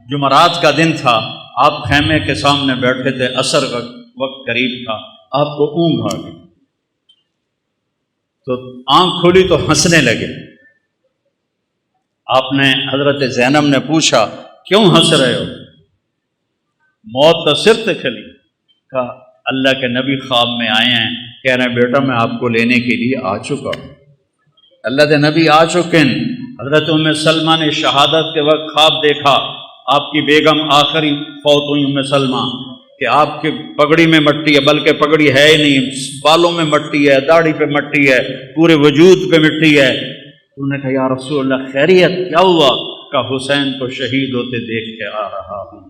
جمعرات کا دن تھا، آپ خیمے کے سامنے بیٹھے تھے، عصر کا وقت قریب تھا، آپ کو اونگ آ گئی تو آنکھ کھلی تو ہنسنے لگے۔ آپ نے حضرت زینب نے پوچھا کیوں ہنس رہے ہو؟ موت تو سر تک کھلی۔ کہا اللہ کے نبی خواب میں آئے ہیں، کہہ رہے ہیں بیٹا میں آپ کو لینے کے لیے آ چکا ہوں۔ اللہ کے نبی آ چکے ہیں۔ حضرت ام سلمہ نے شہادت کے وقت خواب دیکھا، آپ کی بیگم آخری فوت ہوئی ام سلمہ، کہ آپ کی پگڑی میں مٹی ہے، بلکہ پگڑی ہے ہی نہیں، بالوں میں مٹی ہے، داڑھی پہ مٹی ہے، پورے وجود پہ مٹی ہے۔ انہوں نے کہا یا رسول اللہ خیریت کیا ہوا؟ کہا حسین کو شہید ہوتے دیکھ کے آ رہا ہوں،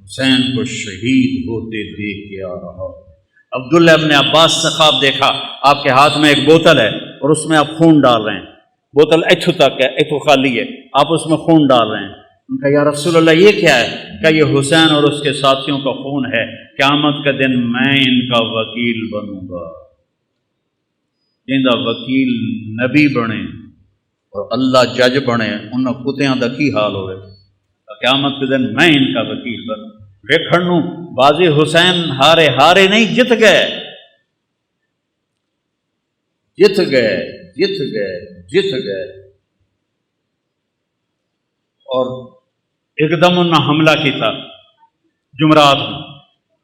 حسین کو شہید ہوتے دیکھ کے آ رہا ہوں۔ عبداللہ ابن عباس سے خواب دیکھا، آپ کے ہاتھ میں ایک بوتل ہے اور اس میں آپ خون ڈال رہے ہیں، بوتل ایتھو تک ہے، ایتھو خالی ہے، آپ اس میں خون ڈال رہے ہیں۔ ان کا یا رسول اللہ یہ کیا ہے؟ کہ یہ حسین اور اس کے ساتھیوں کا خون ہے، قیامت کا دن میں ان کا وکیل بنوں گا۔ جنہاں وکیل نبی بنے اور اللہ جج بنے، انہاں کتیاں دا کی حال ہوئے؟ قیامت کے دن میں ان کا وکیل بنوں۔ ویکھنوں بازی حسین ہارے نہیں، جت گئے جت گئے جت گئے جت گئے۔ اور ایک دم انہوں نے حملہ کیتا جمعرات میں،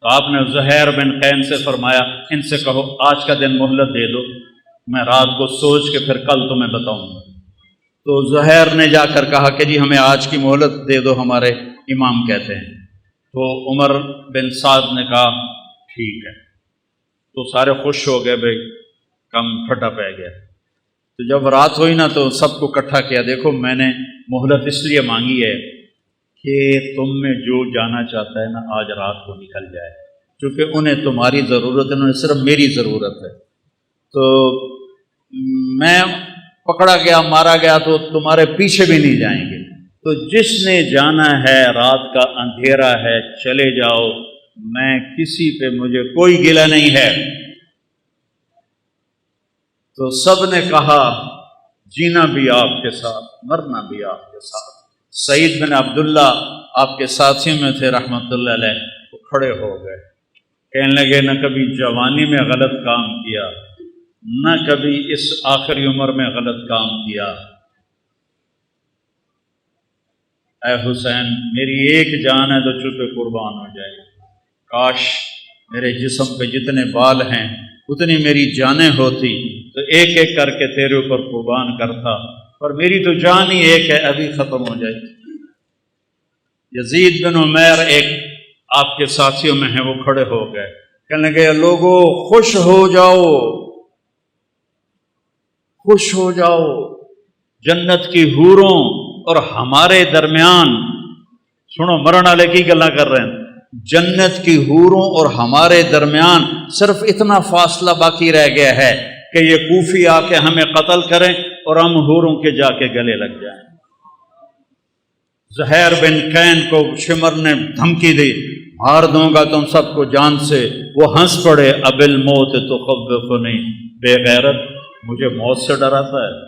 تو آپ نے زہیر بن قین سے فرمایا ان سے کہو آج کا دن مہلت دے دو، میں رات کو سوچ کے پھر کل تمہیں بتاؤں گا۔ تو زہیر نے جا کر کہا کہ جی ہمیں آج کی مہلت دے دو، ہمارے امام کہتے ہیں۔ تو عمر بن سعد نے کہا ٹھیک ہے۔ تو سارے خوش ہو گئے، بھائی کم پھٹا پہ گیا۔ تو جب رات ہوئی نا تو سب کو اکٹھا کیا، دیکھو میں نے مہلت اس لیے مانگی ہے کہ تم میں جو جانا چاہتا ہے نا آج رات کو نکل جائے، چونکہ انہیں تمہاری ضرورت ہے، انہیں صرف میری ضرورت ہے۔ تو میں پکڑا گیا، مارا گیا تو تمہارے پیچھے بھی نہیں جائیں گے، تو جس نے جانا ہے رات کا اندھیرا ہے چلے جاؤ، میں کسی پہ مجھے کوئی گلہ نہیں ہے۔ تو سب نے کہا جینا بھی آپ کے ساتھ، مرنا بھی آپ کے ساتھ۔ سعید بن عبداللہ آپ کے ساتھیوں میں تھے رحمۃ اللہ علیہ، وہ کھڑے ہو گئے، کہنے لگے نہ کبھی جوانی میں غلط کام کیا، نہ کبھی اس آخری عمر میں غلط کام کیا۔ اے حسین میری ایک جان ہے تو چپے قربان ہو جائے، کاش میرے جسم پہ جتنے بال ہیں اتنی میری جانیں ہوتی تو ایک ایک کر کے تیرے اوپر قربان کرتا، پر میری تو جان ہی ایک ہے، ابھی ختم ہو جائے۔ یزید بن عمیر ایک آپ کے ساتھیوں میں ہیں، وہ کھڑے ہو گئے، کہنے لگے لوگو خوش ہو جاؤ، خوش ہو جاؤ، جنت کی حوروں اور ہمارے درمیان، سنو مرن والے کی گلاں کر رہے ہیں، جنت کی حوروں اور ہمارے درمیان صرف اتنا فاصلہ باقی رہ گیا ہے کہ یہ کوفی آ کے ہمیں قتل کریں اور ہم حوروں کے جا کے گلے لگ جائیں۔ زہیر بن قین کو شمر نے دھمکی دی، مار دوں گا تم سب کو جان سے۔ وہ ہنس پڑے، اب الموت تخوفنی، بے غیرت مجھے موت سے ڈراتا ہے،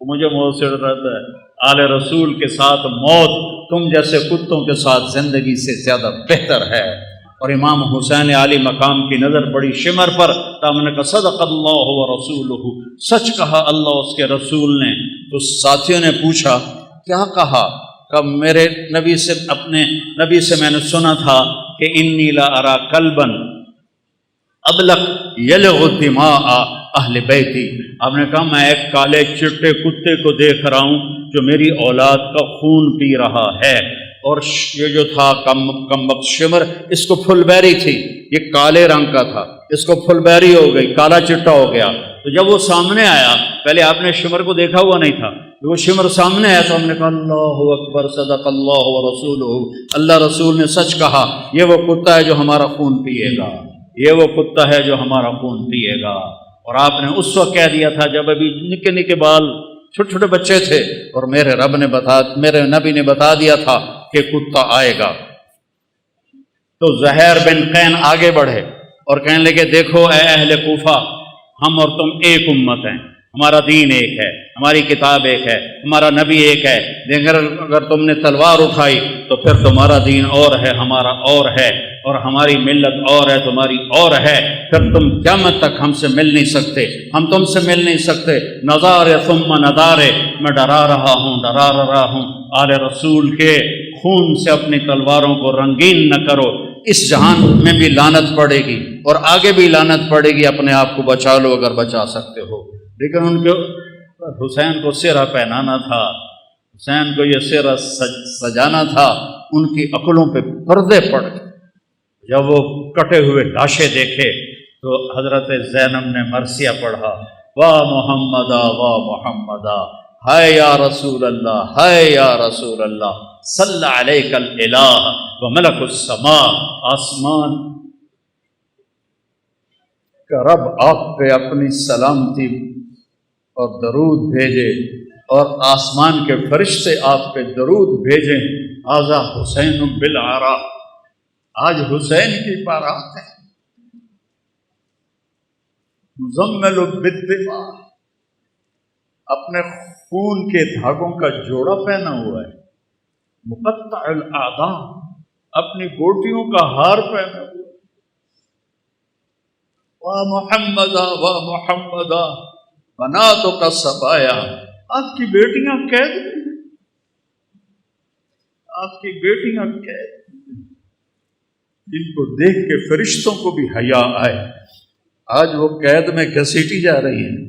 مجھے موت سے ڈراتا ہے۔ آل رسول کے ساتھ موت تم جیسے کتوں کے ساتھ زندگی سے زیادہ بہتر ہے۔ اور امام حسین عالی مقام کی نظر پڑی شمر پر، تو ہم نے کہا صدق اللہ و رسولہ، سچ کہا اللہ اس کے رسول نے۔ تو ساتھیوں نے پوچھا کیا کہا؟ کہ میرے نبی سے، اپنے نبی سے میں نے سنا تھا کہ انی لا ارا کلبا ابلق یلغ دماء اہل بیتی۔ آپ نے کہا میں ایک کالے چٹے کتے کو دیکھ رہا ہوں جو میری اولاد کا خون پی رہا ہے۔ اور یہ جو تھا کم وقت شمر، اس کو پھل بیری تھی، یہ کالے رنگ کا تھا، اس کو پھل بیری ہو گئی، کالا چٹا ہو گیا۔ تو جب وہ سامنے آیا، پہلے آپ نے شمر کو دیکھا ہوا نہیں تھا، وہ شمر سامنے آیا تو ہم نے کہا اللہ اکبر صدق اللہ و رسولہ، اللہ رسول نے سچ کہا، یہ وہ کتا ہے جو ہمارا خون پیے گا، یہ وہ کتا ہے جو ہمارا خون پیے گا۔ اور آپ نے اس وقت کہہ دیا تھا جب ابھی نکے نکے بال، چھوٹے چھوٹے بچے تھے، اور میرے نبی نے بتا دیا تھا کہ کتا آئے گا۔ تو زہیر بن قین آگے بڑھے اور کہنے لگے دیکھو اے اہل کوفہ، ہم اور تم ایک امت ہیں، ہمارا دین ایک ہے، ہماری کتاب ایک ہے، ہمارا نبی ایک ہے، لیکن اگر تم نے تلوار اٹھائی تو پھر تمہارا دین اور ہے، ہمارا اور ہے، اور ہماری ملت اور ہے، تمہاری اور ہے، پھر تم قیامت تک ہم سے مل نہیں سکتے، ہم تم سے مل نہیں سکتے۔ نظارے ثم نظارے، میں ڈرا رہا ہوں آل رسول کے خون سے اپنی تلواروں کو رنگین نہ کرو، اس جہان میں بھی لعنت پڑے گی اور آگے بھی لعنت پڑے گی، اپنے آپ کو بچا لو اگر بچا سکتے ہو۔ لیکن ان کو حسین کو سرہ پہنانا تھا، حسین کو یہ سرہ سجانا تھا، ان کی عقلوں پہ پردے پڑ گئے۔ جب وہ کٹے ہوئے لاشیں دیکھے تو حضرت زینب نے مرثیہ پڑھا، واہ محمدا واہ محمدا، ہائے یا رسول اللہ، ہائے یا رسول اللہ، صلی علیک الالہ وملک السماء، آسمان کا رب آپ پہ اپنی سلامتی اور درود بھیجے، اور آسمان کے فرشتے آپ پہ درود بھیجیں۔ آزا حسین بالعرا، آج حسین کی بارات ہے، مزمل بالدماء، اپنے خون کے دھاگوں کا جوڑا پہنا ہوا ہے، مقطع الاعضاء، اپنی گوٹیوں کا ہار پہنا ہوا ہے، واہ محمدا واہ محمدا بناتوں کا سبایا، آپ کی بیٹیاں قید میں، آپ کی بیٹیاں قید میں، جن کو دیکھ کے فرشتوں کو بھی حیا آئے، آج وہ قید میں گھسیٹی جا رہی ہیں۔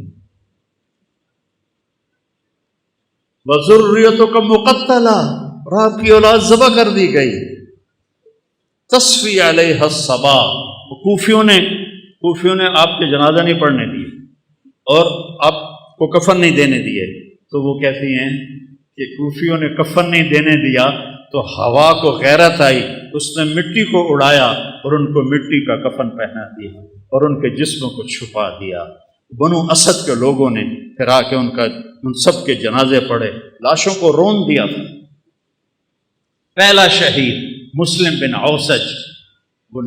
وذریتوں کا مقتلہ، اور آپ کی اولاد ذبح کر دی گئی۔ تصفی علیہ الصبا، کوفیوں نے آپ کے جنازہ نہیں پڑھنے دیے اور آپ کو کفن نہیں دینے دیے، تو وہ کہتی ہیں کہ کوفیوں نے کفن نہیں دینے دیا تو ہوا کو غیرت آئی، اس نے مٹی کو اڑایا اور ان کو مٹی کا کفن پہنا دیا اور ان کے جسموں کو چھپا دیا۔ بنو اسد کے لوگوں نے پھر آ کے ان سب کے جنازے پڑھے، لاشوں کو رون دیا تھا۔ پہلا شہید مسلم بن اوسج، وہ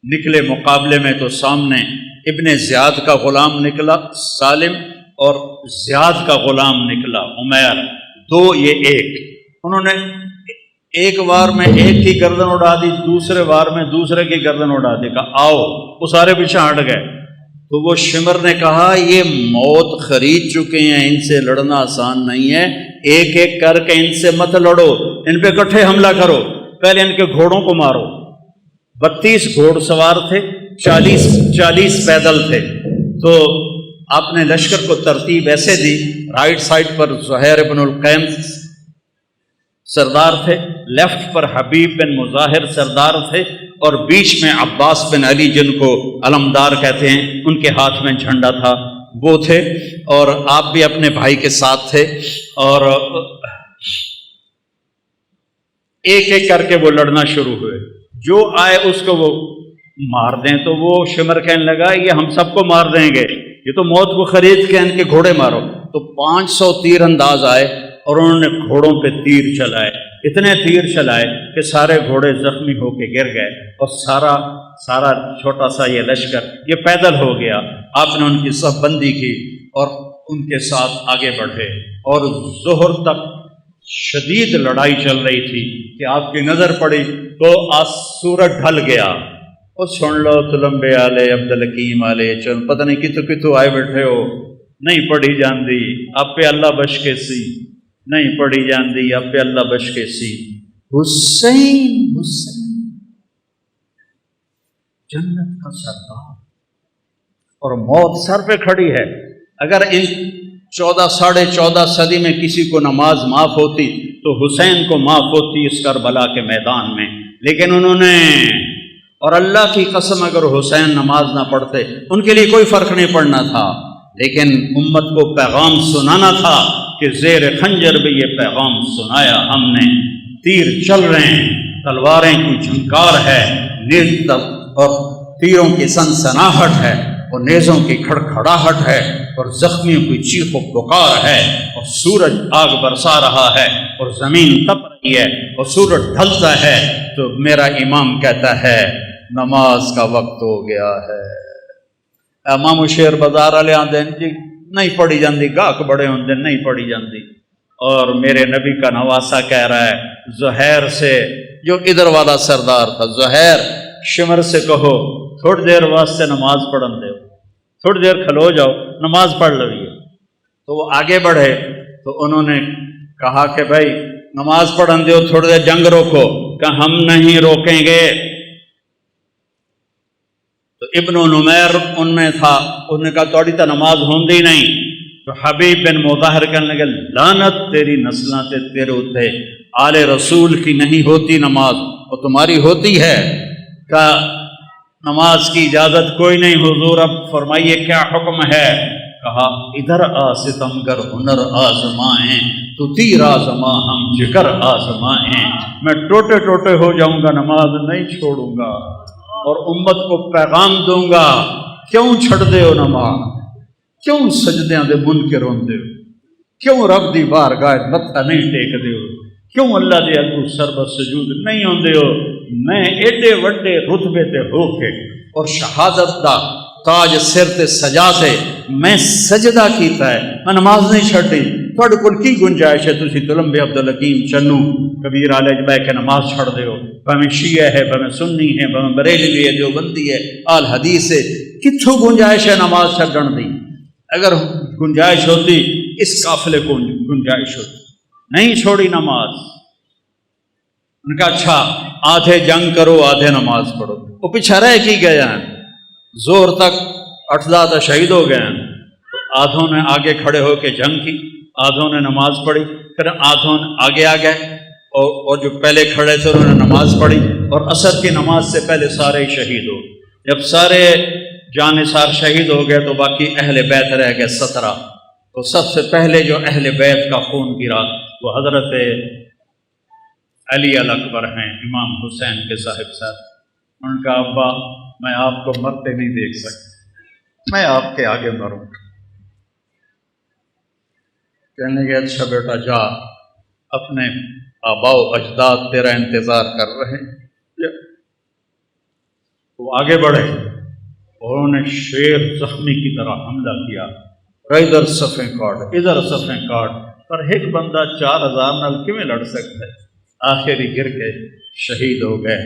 نکلے مقابلے میں تو سامنے ابن زیاد کا غلام نکلا سالم، اور زیاد کا غلام نکلا عمیر، دو یہ ایک، انہوں نے ایک وار میں ایک کی گردن اڑا دی، دوسرے وار میں دوسرے کی گردن اڑا دی، کہا آؤ، وہ سارے پیچھے ہٹ گئے۔ تو وہ شمر نے کہا یہ موت خرید چکے ہیں، ان سے لڑنا آسان نہیں ہے، ایک ایک کر کے ان سے مت لڑو، ان پہ اکٹھے حملہ کرو، پہلے ان کے گھوڑوں کو مارو۔ 32 گھوڑ سوار تھے، 40 پیدل تھے، تو آپ نے لشکر کو ترتیب ایسے دی، رائٹ سائڈ پر زہیر بن القیم سردار تھے، لیفٹ پر حبیب بن مظاہر سردار تھے، اور بیچ میں عباس بن علی جن کو علمدار کہتے ہیں، ان کے ہاتھ میں جھنڈا تھا، وہ تھے، اور آپ بھی اپنے بھائی کے ساتھ تھے، اور ایک ایک کر کے وہ لڑنا شروع ہوئے، جو آئے اس کو وہ مار دیں۔ تو وہ شمر کہنے لگا یہ ہم سب کو مار دیں گے، یہ تو موت کو خرید کے ان کے گھوڑے مارو۔ تو 500 تیر انداز آئے اور انہوں نے گھوڑوں پہ تیر چلائے، اتنے تیر چلائے کہ سارے گھوڑے زخمی ہو کے گر گئے، اور سارا چھوٹا سا یہ لشکر یہ پیدل ہو گیا۔ آپ نے ان کی صف بندی کی اور ان کے ساتھ آگے بڑھے، اور ظہر تک شدید لڑائی چل رہی تھی کہ آپ کی نظر پڑی تو سورج ڈھل گیا، اور سن لو تلمبے آلے عبدالحکیم آلے چل، پتہ نہیں کتوں آئے بیٹھے ہو، نہیں پڑھی جاندی آپ پہ اللہ بش کے سی، نہیں پڑھی جاندی آپ پہ اللہ بش کے سی۔ حسین جنت کا سردار، اور موت سر پہ کھڑی ہے۔ اگر ان 14 صدی میں کسی کو نماز معاف ہوتی تو حسین کو معاف ہوتی اس کربلا کے میدان میں، لیکن انہوں نے، اور اللہ کی قسم اگر حسین نماز نہ پڑھتے ان کے لیے کوئی فرق نہیں پڑنا تھا، لیکن امت کو پیغام سنانا تھا کہ زیر خنجر بھی یہ پیغام سنایا ہم نے، تیر چل رہے ہیں، تلواریں کی جھنکار ہے، نیز اور تیروں کی سنسناہٹ ہے، اور نیزوں کی کھڑکھڑاہٹ ہے، اور زخمیوں کی چیخ و پکار ہے، اور سورج آگ برسا رہا ہے، اور زمین تپ رہی ہے، اور سورج ڈھلتا ہے، تو میرا امام کہتا ہے نماز کا وقت ہو گیا ہے۔ امام شیر بازار والے آتے ہیں جی نہیں پڑھی جاندی، گاہک بڑے ہوندے نہیں پڑھی جاندی۔ اور میرے نبی کا نواسا کہہ رہا ہے زہیر سے، جو ادھر والا سردار تھا، زہیر شمر سے کہو تھوڑی دیر واسطے نماز پڑھن دے، تھوڑی دیر کھلو جاؤ نماز پڑھ لو۔ تو وہ آگے بڑھے تو انہوں نے کہا کہ بھائی نماز پڑھن دیو، تھوڑی دیر جنگ روکو، کہ ہم نہیں روکیں گے۔ تو ابن نمیر ان میں تھا، انہوں نے کہا توڑی تو نماز ہوندی نہیں۔ تو حبیب بن مظاہر کہنے لگے لعنت تیری نسلاں تے تیرے اوتے، آل رسول کی نہیں ہوتی نماز اور تمہاری ہوتی ہے۔ کہ نماز کی اجازت کوئی نہیں حضور، اب فرمائیے کیا حکم ہے؟ کہا ادھر آ ستمگر ہنر آزمائیں، تو تیر آزما ہم جگر آزمائیں۔ میں ٹوٹے ٹوٹے ہو جاؤں گا، نماز نہیں چھوڑوں گا اور امت کو پیغام دوں گا۔ کیوں چھڑ دے ہو نماز؟ کیوں سجدیاں دے منکر ہوندے ہو؟ کیوں رب دی بارگاہ متھا نہیں ٹیک دے ہو؟ کیوں اللہ دے اگوں سربت سجود نہیں ہوندے ہو؟ میں ایڈے وڈے رتبے تے ہو کے اور شہادت دا تاج سر تے سجا تے میں سجدہ کیتا ہے، میں نماز نہیں چھڈی۔ تھوڑے کول کی گنجائش ہے تسی تلمبے عبدالحکیم چنو کبیر والے بہ کے نماز چھڑ دے ہو؟ بھاویں شیعہ ہے، بھاویں سنی ہے، بھاویں بریلوی ہے، دیوبندی ہے، آل حدیث ہے، کتھوں گنجائش ہے نماز چھڈن دی؟ اگر گنجائش ہوتی اس قافلے کو گنجائش ہوتی، نہیں چھوڑی نماز۔ ان کا اچھا آدھے جنگ کرو آدھے نماز پڑھو، وہ پیچھے رہ کی گئے ہیں، زور تک 8 شہید ہو گئے ہیں۔ آدھوں نے آگے کھڑے ہو کے جنگ کی، آدھوں نے نماز پڑھی، پھر آدھوں آگے آ گئے اور جو پہلے کھڑے تھے انہوں نے نماز پڑھی، اور عصر کی نماز سے پہلے سارے شہید ہو۔ جب سارے جانثار شہید ہو گئے تو باقی اہل بیت رہ گئے 17۔ تو سب سے پہلے جو اہل بیت کا خون گرا وہ حضرت علی الاکبر ہیں، امام حسین کے صاحب صاحب۔ ان کا ابا میں آپ کو مرتے نہیں دیکھ سکتا، میں آپ کے آگے مروں۔ کہنے لگے اچھا بیٹا جا، اپنے آباء و اجداد تیرا انتظار کر رہے ہیں۔ وہ آگے بڑھے اور انہوں نے شیر زخمی کی طرح حملہ کیا، ادھر صفیں کاٹ ادھر صفیں کاٹ، پر ایک بندہ 4000 نال کیویں لڑ سکتا ہے؟ آخری گر کے شہید ہو گئے۔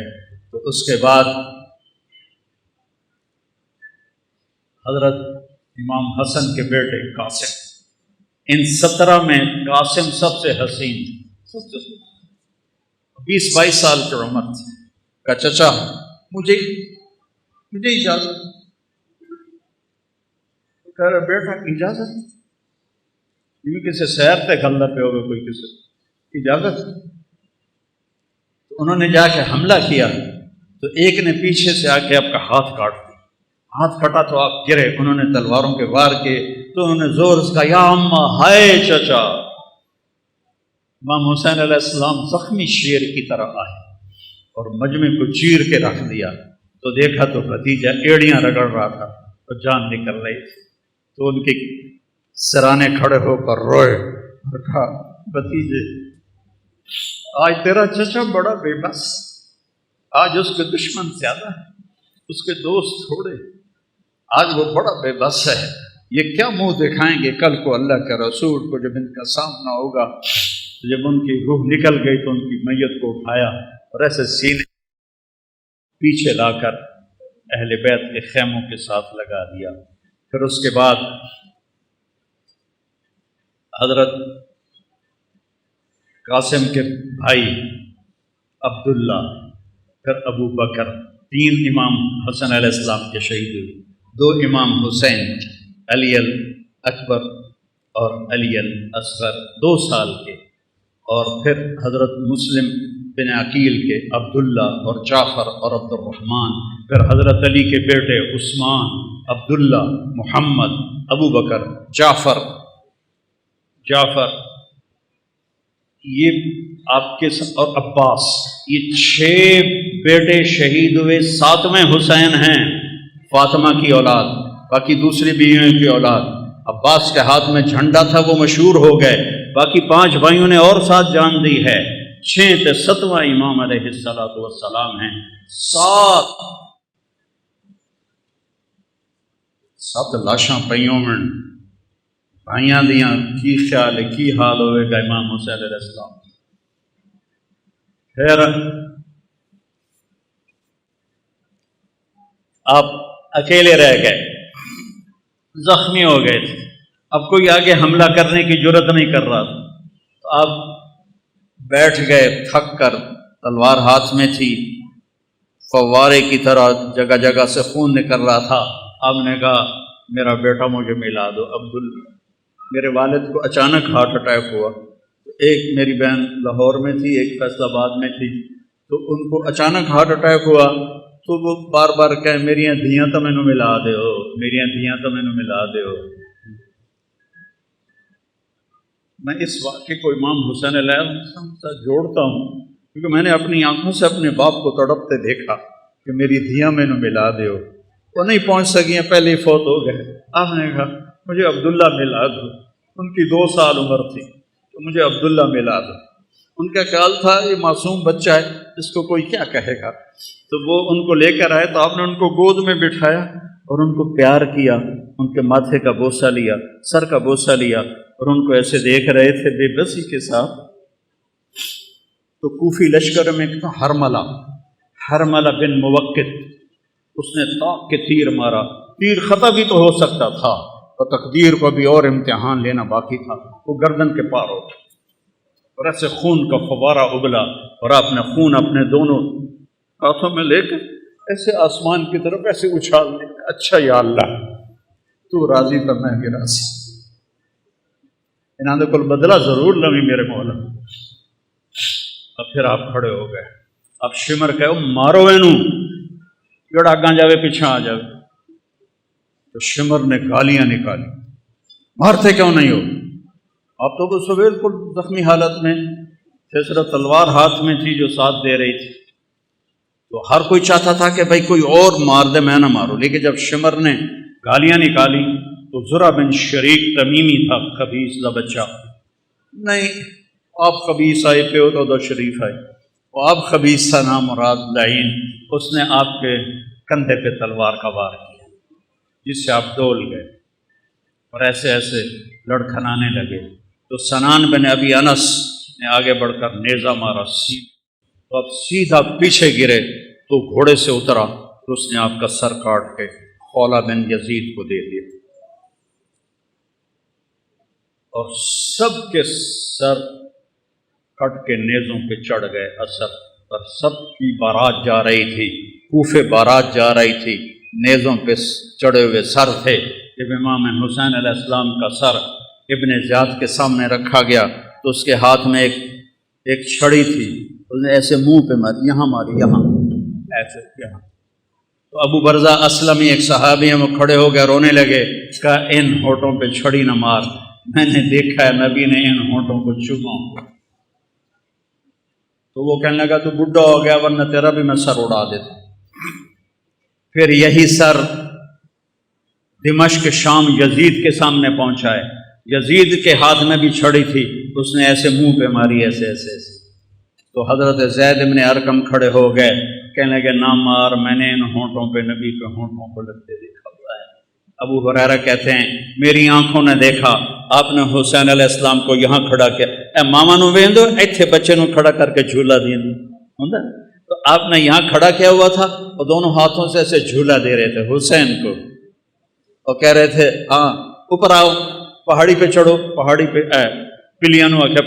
تو اس کے بعد حضرت امام حسن کے بیٹے قاسم، ان 17 میں قاسم سب سے حسین، 20-22 سال کی عمر تھی۔ کہا چچا مجھے اجازت، کہہ رہے بیٹا اجازت؟ یہ کسی سیر پہ گھلنا پہ ہوگا کوئی کسی اجازت؟ تو انہوں نے جا کے حملہ کیا تو ایک نے پیچھے سے آ کے آپ کا ہاتھ کاٹ دیا، ہاتھ کٹا تو آپ گرے، انہوں نے تلواروں کے وار کیے تو انہوں نے زور سے کہا یا اماں ہائے چچا۔ امام حسین علیہ السلام زخمی شیر کی طرح آئے اور مجمع کو چیر کے رکھ دیا، تو دیکھا تو بھتیجا ایڑیاں رگڑ رہا تھا تو جان نکل رہی تھی، تو ان کے سرانے کھڑے ہو کر روئے اور کہا بھتیجے آج تیرا چچا بڑا بے بس، آج اس کے دشمن زیادہ ہے، اس کے دوست تھوڑے، آج وہ بڑا بے بس ہے، یہ کیا منہ دکھائیں گے کل کو اللہ کے رسول کو؟ جب ان کا سامنا ہوگا، جب ان کی روح نکل گئی تو ان کی میت کو اٹھایا اور ایسے سینے پیچھے لا کر اہل بیت کے خیموں کے ساتھ لگا دیا۔ پھر اس کے بعد حضرت قاسم کے بھائی عبداللہ، پھر ابو بکر، 3 امام حسن علیہ السلام کے شہید ہوئے، 2 امام حسین، علی الاکبر اور علی الاصغر 2 سال کے، اور پھر حضرت مسلم بن عقیل کے عبداللہ اور جعفر اور عبد الرحمن، پھر حضرت علی کے بیٹے عثمان، عبداللہ، محمد، ابو بکر، جعفر، یہ آپ کے اور عباس، یہ 6 بیٹے شہید ہوئے۔ 7ویں حسین ہیں، فاطمہ کی اولاد، باقی دوسری بیویوں کی اولاد۔ عباس کے ہاتھ میں جھنڈا تھا، وہ مشہور ہو گئے، باقی 5 بھائیوں نے اور ساتھ جان دی ہے۔ 6 تے 7واں امام علیہ السلام ہیں۔ 7 لاشاں پئیوں میں بھائیاں دیاں کی خیال ہے کی حال ہوئے گا امام حسین علیہ السلام۔ پھر آپ اکیلے رہ گئے، زخمی ہو گئے تھے، اب کوئی آگے حملہ کرنے کی جرت نہیں کر رہا تھا، تو آپ بیٹھ گئے تھک کر، تلوار ہاتھ میں تھی، فوارے کی طرح جگہ جگہ سے خون نکل رہا تھا۔ آپ نے کہا میرا بیٹا مجھے ملا دو عبداللہ۔ میرے والد کو اچانک ہارٹ اٹیک ہوا، ایک میری بہن لاہور میں تھی، ایک فیصل آباد میں تھی، تو ان کو اچانک ہارٹ اٹیک ہوا، تو وہ بار بار کہیں میریاں دھیاں تو مینوں ملا دیو، میریاں دھیاں تو مینوں ملا دیو۔ میں اس واقعے کو امام حسین علیہ السلام سے جوڑتا ہوں کیونکہ میں نے اپنی آنکھوں سے اپنے باپ کو تڑپتے دیکھا کہ میری دھیاں مینوں ملا دیو۔ وہ نہیں پہنچ سکیں، پہلے ہی فوت ہو گئے۔ آپ نے کہا مجھے عبداللہ ملا دو، ان کی 2 سال عمر تھی، تو مجھے عبداللہ ملا دو۔ ان کا خیال تھا یہ معصوم بچہ ہے، اس کو کوئی کیا کہے گا، تو وہ ان کو لے کر آئے، تو آپ نے ان کو گود میں بٹھایا اور ان کو پیار کیا، ان کے ماتھے کا بوسہ لیا، سر کا بوسہ لیا، اور ان کو ایسے دیکھ رہے تھے بے بسی کے ساتھ۔ تو کوفی لشکر میں ایک تھا حرملہ بن موقت، اس نے طاق کے تیر مارا، تیر خطا بھی تو ہو سکتا تھا، اور تقدیر کو بھی اور امتحان لینا باقی تھا، وہ گردن کے پار ہو گیا، اور ایسے خون کا فوارہ ابلا، اور آپ نے خون اپنے دونوں ہاتھوں میں لے کر ایسے آسمان کی طرف ایسے اچھال دیا۔ اچھا یا اللہ تو راضی تو میں بھی راضی، انہوں نے کل بدلہ ضرور لوی میرے مولا۔ اب پھر آپ کھڑے ہو گئے، اب شمر کہو مارو اینو جڑا اگاں جاوے پیچھے آ جاوے۔ تو شمر نے گالیاں نکالی، مارتے کیوں نہیں ہو؟ آپ تو وہ بالکل زخمی حالت میں تھے، صرف تلوار ہاتھ میں تھی جو ساتھ دے رہی تھی، تو ہر کوئی چاہتا تھا کہ بھائی کوئی اور مار دے، میں نہ مارو۔ لیکن جب شمر نے گالیاں نکالی تو زرع بن شریک تمیمی تھا، خبیث کا بچہ، نہیں آپ خبیث آئے پہ ہو تو شریف آئے، وہ آپ خبیث تھا نام مراد لعین، اس نے آپ کے کندھے پہ تلوار کا وار کیا، جس سے آپ ڈول گئے اور ایسے ایسے لڑکھنانے لگے۔ تو سنان بن ابی انس نے آگے بڑھ کر نیزہ مارا، تو اب سیدھا پیچھے گرے، تو گھوڑے سے اترا تو اس نے آپ کا سر کاٹ کے خولہ بن یزید کو دے دیا، اور سب کے سر کٹ کے نیزوں پہ چڑھ گئے اثر پر۔ سب کی بارات جا رہی تھی، کوفے بارات جا رہی تھی، نیزوں پہ چڑھے ہوئے سر تھے۔ جب امام حسین علیہ السلام کا سر ابن زیاد کے سامنے رکھا گیا تو اس کے ہاتھ میں ایک چھڑی تھی، اس نے ایسے منہ پہ ماری، یہاں ماری، یہاں ایسے یہاں۔ تو ابو برزہ اسلمی ایک صحابی ہیں، وہ کھڑے ہو گئے، رونے لگے، کہا ان ہونٹوں پہ چھڑی نہ مار، میں نے دیکھا ہے نبی نے ان ہونٹوں کو چوما۔ تو وہ کہنے لگا تو بڈھا ہو گیا، ورنہ تیرا بھی میں سر اڑا دیتا۔ پھر یہی سر دمشق شام یزید کے سامنے پہنچا ہے، یزید کے ہاتھ میں بھی چھڑی تھی، اس نے ایسے منہ پہ ماری، ایسے ایسے ایسے۔ تو حضرت زید بن ارقم کھڑے ہو گئے، کہنے لگے نہ مار، میں نے ان ہونٹوں پہ نبی کے ہونٹوں کو لگتے دیکھا ہوا ہے۔ ابو ہریرہ کہتے ہیں میری آنکھوں نے دیکھا آپ نے حسین علیہ السلام کو یہاں کھڑا کیا، اے ماما نو ویندو ایتھے بچے نو کھڑا کر کے جھولا دین ہوندا، تو آپ نے یہاں کھڑا کیا ہوا تھا اور دونوں ہاتھوں سے ایسے جھولا دے رہے تھے حسین کو، اور کہہ رہے تھے ہاں اوپر آؤ، پہاڑی پہ چڑھو، پہاڑی پہ پلیاں نو آکھیا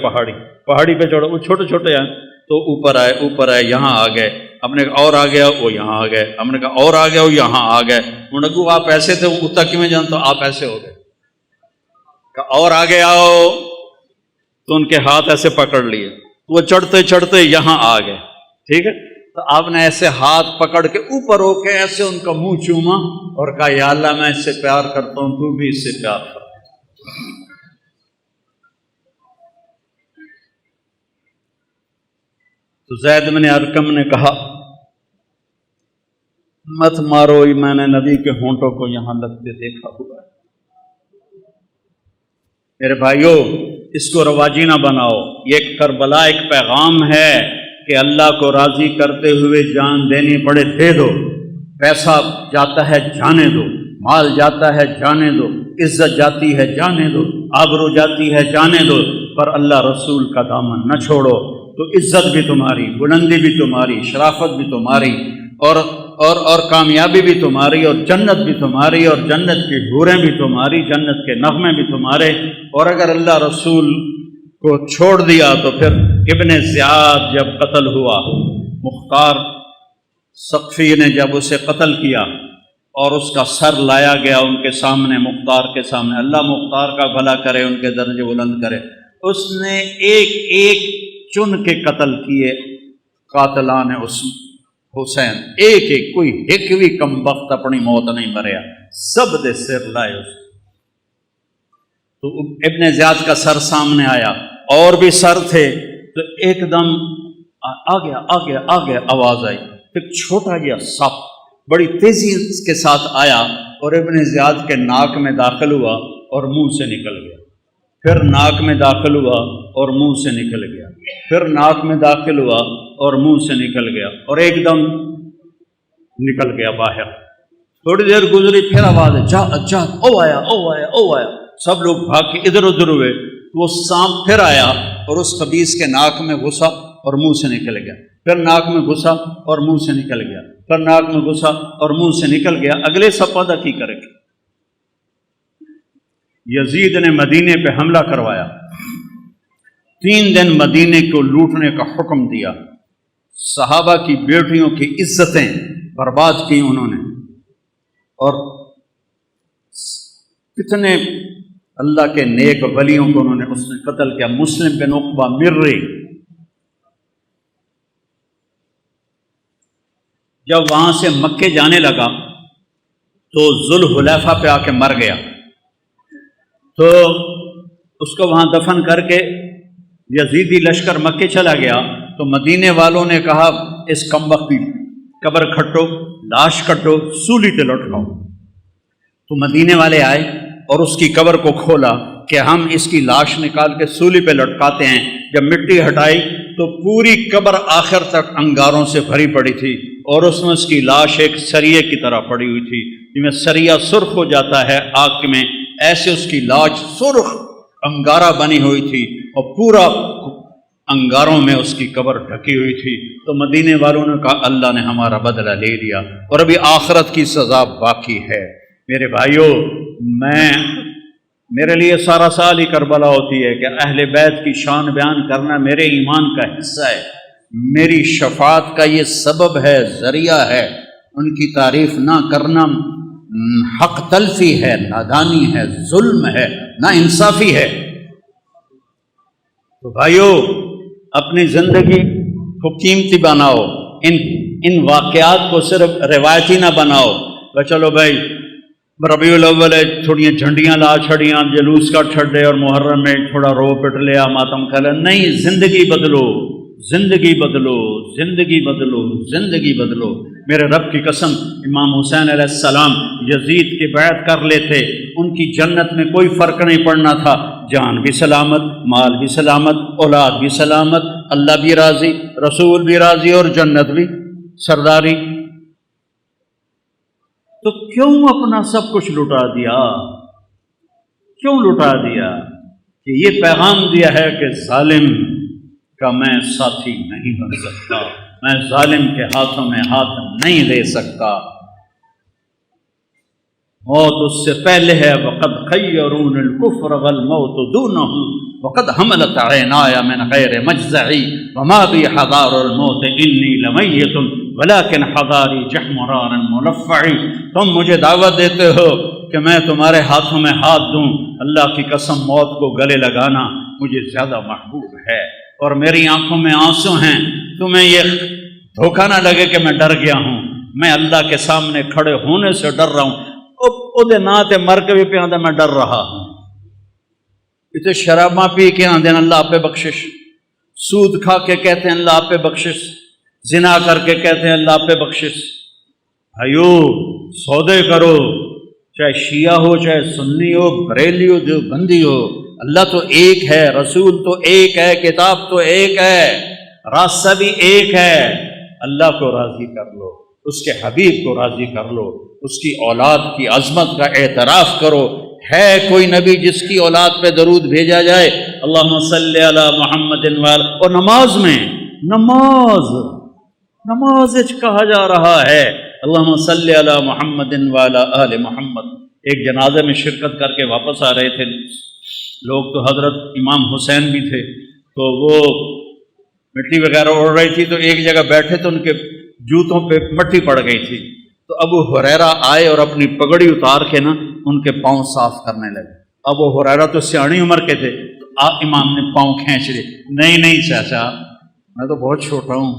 پہاڑی پہ چڑھو، وہ چھوٹے چھوٹے ہیں تو اوپر آئے، یہاں آ گئے، ہم نے کہا اور آ گیا، وہ یہاں آ گئے، ہم نے کہا اور آ گیا، وہ یہاں آ گئے، انہوں نے کہا آپ ایسے تھے، وہ اتنا کیوں جانتا، آپ ایسے ہو گئے، کہا اور آگے آؤ، تو ان کے ہاتھ ایسے پکڑ لیے، وہ چڑھتے چڑھتے یہاں آ گئے، ٹھیک ہے، تو آپ نے ایسے ہاتھ پکڑ کے اوپر ہو کے ایسے ان کا منہ چوما اور کہا یا اللہ میں اس سے پیار کرتا ہوں، تو بھی اس سے پیار کر۔ تو زید بن ارقم نے کہا مت مارو، میں نے نبی کے ہونٹوں کو یہاں لگتے دیکھا ہوا ہے۔ میرے بھائیو اس کو رواجی نہ بناؤ، یہ کربلا ایک پیغام ہے کہ اللہ کو راضی کرتے ہوئے جان دینی پڑے دے دو، پیسہ جاتا ہے جانے دو، مال جاتا ہے جانے دو، عزت جاتی ہے جانے دو، آبرو جاتی ہے جانے دو، پر اللہ رسول کا دامن نہ چھوڑو تو عزت بھی تمہاری، بلندی بھی تمہاری، شرافت بھی تمہاری، اور کامیابی بھی تمہاری، اور جنت بھی تمہاری، اور جنت کی حوریں بھی تمہاری، جنت کے نغمے بھی تمہارے۔ اور اگر اللہ رسول کو چھوڑ دیا تو پھر ابن زیاد جب قتل ہوا، مختار ثقفی نے جب اسے قتل کیا اور اس کا سر لایا گیا ان کے سامنے، مختار کے سامنے، اللہ مختار کا بھلا کرے، ان کے درجے بلند کرے، اس نے ایک ایک چن کے قتل کیے قاتلان حسین، ایک ایک، کوئی ایک بھی کم وقت اپنی موت نہیں مریا، سب دے سر لائے اس۔ تو ابن زیاد کا سر سامنے آیا، اور بھی سر تھے، تو ایک دم آ گیا آواز آئی، ایک چھوٹا جہا سپ بڑی تیزی کے ساتھ آیا اور ابن زیاد کے ناک میں داخل ہوا اور منہ سے نکل گیا، پھر ناک میں داخل ہوا اور منہ سے نکل گیا، پھر ناک میں داخل ہوا اور منہ سے نکل گیا، اور ایک دم نکل گیا باہر۔ تھوڑی دیر گزری، پھر آواز ہے، جا او آیا، سب لوگ بھاگ کے ادھر ادھر ہوئے، وہ سانپ پھر آیا اور اس خبیث کے ناک میں گھسا اور منہ سے نکل گیا، پھر ناک میں گھسا اور منہ سے نکل گیا، پھر ناک میں گھسا اور منہ سے نکل گیا۔ اگلے سپادہ کی کرے گا؟ یزید نے مدینے پہ حملہ کروایا، 3 دن مدینے کو لوٹنے کا حکم دیا، صحابہ کی بیٹیوں کی عزتیں برباد کی انہوں نے، اور کتنے اللہ کے نیک ولیوں کو انہوں نے اس نے قتل کیا۔ مسلم بن عقبہ مرری جب وہاں سے مکے جانے لگا تو ذوالحلیفہ پہ آ کے مر گیا، تو اس کو وہاں دفن کر کے یزیدی لشکر مکے چلا گیا، تو مدینے والوں نے کہا اس کم وقت کی قبر کھٹو، لاش کٹو، سولی پہ لٹکاؤ۔ تو مدینے والے آئے اور اس کی قبر کو کھولا کہ ہم اس کی لاش نکال کے سولی پہ لٹکاتے ہیں۔ جب مٹی ہٹائی تو پوری قبر آخر تک انگاروں سے بھری پڑی تھی، اور اس میں اس کی لاش ایک سریے کی طرح پڑی ہوئی تھی، جس میں سریا سرخ ہو جاتا ہے آگ میں، ایسے اس کی لاش سرخ انگارہ بنی ہوئی تھی، اور پورا انگاروں میں اس کی قبر ڈھکی ہوئی تھی۔ تو مدینے والوں نے کہا اللہ نے ہمارا بدلہ لے لیا، اور ابھی آخرت کی سزا باقی ہے۔ میرے بھائیوں، میرے لیے سارا سال ہی کربلا ہوتی ہے کہ اہل بیت کی شان بیان کرنا میرے ایمان کا حصہ ہے، میری شفاعت کا یہ سبب ہے، ذریعہ ہے۔ ان کی تعریف نہ کرنا حق تلفی ہے، نادانی ہے، ظلم ہے، نا انصافی ہے۔ تو بھائیو، اپنی زندگی کو قیمتی بناؤ، ان واقعات کو صرف روایتی نہ بناؤ کہ چلو بھائی ربیع الاول ہے، تھوڑیاں جھنڈیاں لا چھڑیاں، جلوس کا چھڑے، اور محرم میں تھوڑا رو پٹ لیا، ماتم کھلا۔ نہیں، زندگی بدلو، زندگی بدلو، زندگی بدلو، زندگی بدلو۔ میرے رب کی قسم، امام حسین علیہ السلام یزید کی بیعت کر لیتے، ان کی جنت میں کوئی فرق نہیں پڑنا تھا، جان بھی سلامت، مال بھی سلامت، اولاد بھی سلامت، اللہ بھی راضی، رسول بھی راضی، اور جنت بھی سرداری۔ تو کیوں اپنا سب کچھ لٹا دیا؟ کیوں لٹا دیا؟ کہ یہ پیغام دیا ہے کہ ظالم کا میں ساتھی نہیں بن سکتا، میں ظالم کے ہاتھوں میں ہاتھ نہیں دے سکتا۔ موت اس سے پہلے ہے، وقد خیرون الکفر والموت دونہ، وقد حملت عینایا من غیر مجزعی، وما بی حضار الموت انی لمیت ولیکن حضاری جحمران ملفعی۔ تم مجھے دعوت دیتے ہو کہ میں تمہارے ہاتھوں میں ہاتھ دوں، اللہ کی قسم موت کو گلے لگانا مجھے زیادہ محبوب ہے، اور میری آنکھوں میں آنسو ہیں۔ تمہیں یہ دھوکہ نہ لگے کہ میں ڈر گیا ہوں، میں اللہ کے سامنے کھڑے ہونے سے ڈر رہا ہوں۔ او ناتے مر کے بھی پہ آدھا میں ڈر رہا ہوں۔ اتنے شراباں پی کے آدھے اللہ آپ پہ بخشش، سود کھا کے کہتے ہیں اللہ آپ پہ بخشش، زنا کر کے کہتے ہیں اللہ آپ پہ بخشش۔ بھائیو، سودے کرو، چاہے شیعہ ہو، چاہے سنی ہو، بریلی ہو، دیوبندی ہو، اللہ تو ایک ہے، رسول تو ایک ہے، کتاب تو ایک ہے، راستہ بھی ایک ہے۔ اللہ کو راضی کر لو، اس کے حبیب کو راضی کر لو، اس کی اولاد کی عظمت کا اعتراف کرو ہے کوئی نبی جس کی اولاد پہ درود بھیجا جائے؟ اللہم صلی علی محمد وعلی، اور نماز میں نماز کہا جا رہا ہے اللہم صلی علی محمد وعلی آل محمد۔ ایک جنازے میں شرکت کر کے واپس آ رہے تھے لوگ، تو حضرت امام حسین بھی تھے، تو وہ مٹی وغیرہ اڑ رہی تھی، تو ایک جگہ بیٹھے تو ان کے جوتوں پہ مٹی پڑ گئی تھی، تو ابو ہریرہ آئے اور اپنی پگڑی اتار کے نا ان کے پاؤں صاف کرنے لگے۔ ابو ہریرہ تو سیاਣੀ عمر کے تھے، تو امام نے پاؤں کھینچ لیے۔ نہیں چاچا، میں تو بہت چھوٹا ہوں۔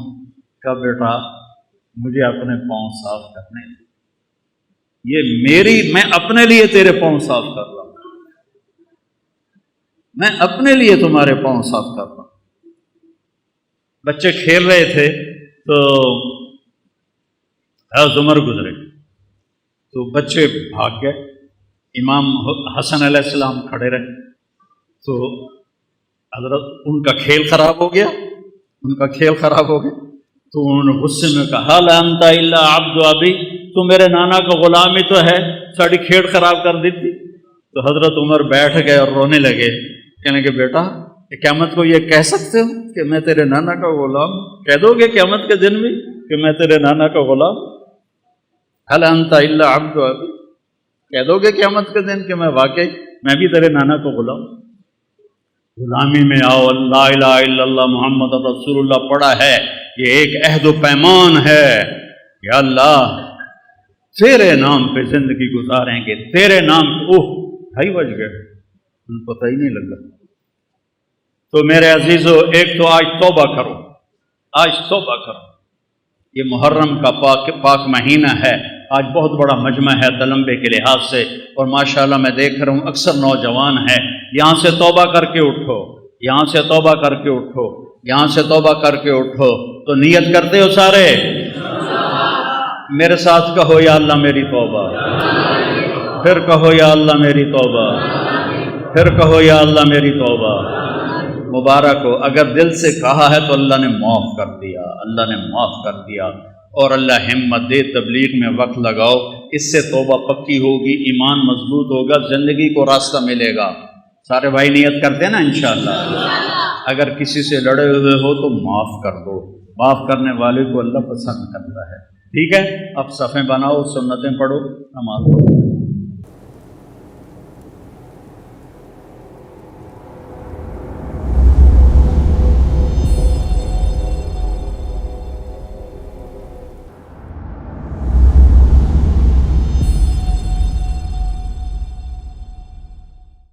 کہا بیٹا مجھے اپنے پاؤں صاف کرنے دے، میں اپنے لیے تیرے پاؤں صاف کر رہا ہوں، میں اپنے لیے تمہارے پاؤں صاف کر رہا ہوں۔ بچے کھیل رہے تھے تو عمر گزرے، تو بچے بھاگ گئے، امام حسن علیہ السلام کھڑے رہے، تو حضرت ان کا کھیل خراب ہو گیا، تو انہوں نے غصے میں کہا لا انت الا عبد ابی، تو میرے نانا کا غلام ہی تو ہے، ساری کھیل خراب کر دی تھی۔ تو حضرت عمر بیٹھ گئے اور رونے لگے، کہنے کہ بیٹا قیامت کو یہ کہہ سکتے ہو کہ میں تیرے نانا کا غلام؟ کہہ دو گے قیامت کے دن بھی کہ میں تیرے نانا کا غلام؟ هل انت الا عبد ابی، کہہ دو گے قیامت کے دن کہ میں بھی تیرے نانا کا غلام؟ غلامی میں آؤ، لا الہ الا اللہ محمد رسول اللہ پڑھا ہے، یہ ایک عہد و پیمان ہے، یا اللہ تیرے نام پہ زندگی گزاریں گے، تیرے نام پہ۔ بھائی بج گئے، ان پتہ ہی نہیں لگا۔ تو میرے عزیزو، ایک تو آج توبہ کرو، یہ محرم کا پاک مہینہ ہے، آج بہت بڑا مجمع ہے تلمبے کے لحاظ سے، اور ماشاءاللہ میں دیکھ رہا ہوں اکثر نوجوان ہیں، یہاں سے توبہ کر کے اٹھو، تو نیت کرتے ہو سارے؟ میرے ساتھ کہو یا اللہ میری توبہ، پھر کہو یا اللہ میری توبہ، پھر کہو یا اللہ میری توبہ۔ مبارک ہو، اگر دل سے کہا ہے تو اللہ نے معاف کر دیا، اور اللہ ہمت دے، تبلیغ میں وقت لگاؤ، اس سے توبہ پکی ہوگی، ایمان مضبوط ہوگا، زندگی کو راستہ ملے گا۔ سارے بھائی نیت کرتے ہیں نا انشاءاللہ؟ اگر کسی سے لڑے ہوئے ہو تو معاف کر دو، معاف کرنے والے کو اللہ پسند کرتا ہے۔ ٹھیک ہے، اب صفیں بناؤ، سنتیں پڑھو، نماز پڑھو۔